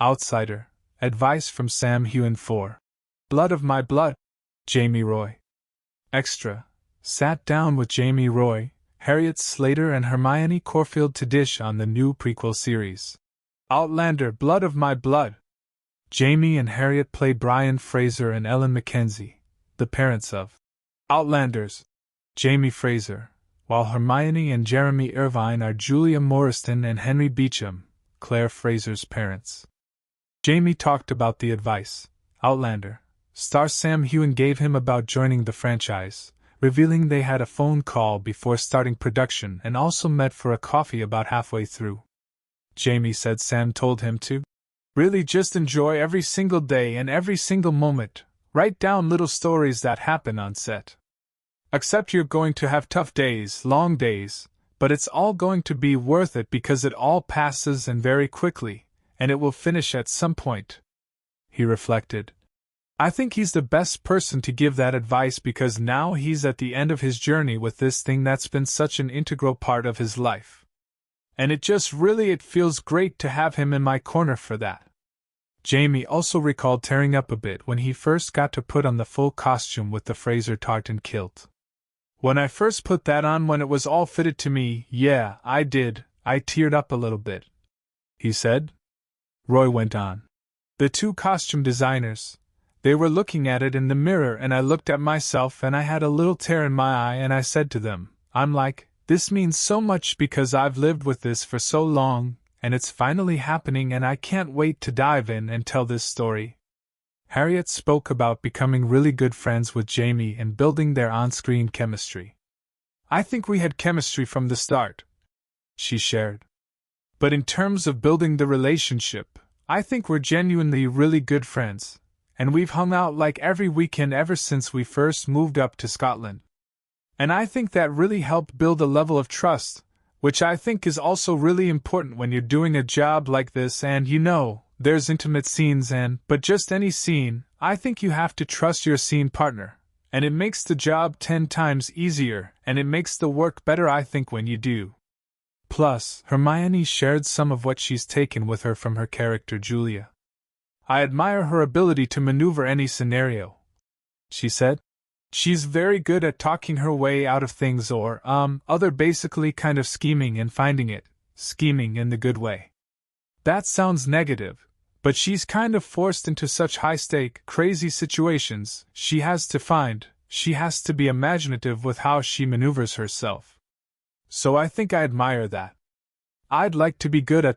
Outsider, advice from Sam Heughan 4. Blood of my blood. Jamie Roy. Extra. Sat down with Jamie Roy, Harriet, Slater, and Hermione Corfield to dish on the new prequel series. Outlander, Blood of My Blood. Jamie and Harriet play Brian Fraser and Ellen McKenzie, the parents of Outlanders. Jamie Fraser, while Hermione and Jeremy Irvine are Julia Moriston and Henry Beauchamp, Claire Fraser's parents. Jamie talked about the advice Outlander star Sam Heughan gave him about joining the franchise, revealing they had a phone call before starting production and also met for a coffee about halfway through. Jamie said Sam told him to really just enjoy every single day and every single moment, write down little stories that happen on set. Accept you're going to have tough days, long days, but it's all going to be worth it because it all passes and very quickly, and it will finish at some point. He reflected. I think he's the best person to give that advice because now he's at the end of his journey with this thing that's been such an integral part of his life. And it feels great to have him in my corner for that. Jamie also recalled tearing up a bit when he first got to put on the full costume with the Fraser tartan kilt. When I first put that on when it was all fitted to me, yeah, I did, I teared up a little bit, he said. Roy went on. The two costume designers, they were looking at it in the mirror and I looked at myself and I had a little tear in my eye and I said to them, I'm like, this means so much because I've lived with this for so long, and it's finally happening and I can't wait to dive in and tell this story. Harriet spoke about becoming really good friends with Jamie and building their on-screen chemistry. I think we had chemistry from the start, she shared. But in terms of building the relationship, I think we're genuinely really good friends, and we've hung out like every weekend ever since we first moved up to Scotland. And I think that really helped build a level of trust, which I think is also really important when you're doing a job like this and there's intimate scenes but just any scene, I think you have to trust your scene partner, and it makes the job 10 times easier and it makes the work better I think when you do. Plus, Hermione shared some of what she's taken with her from her character Julia. I admire her ability to maneuver any scenario, she said. She's very good at talking her way out of things or, other basically kind of scheming and finding it, scheming in the good way. That sounds negative, but she's kind of forced into such high-stake, crazy situations, she has to be imaginative with how she maneuvers herself. So I think I admire that. I'd like to be good at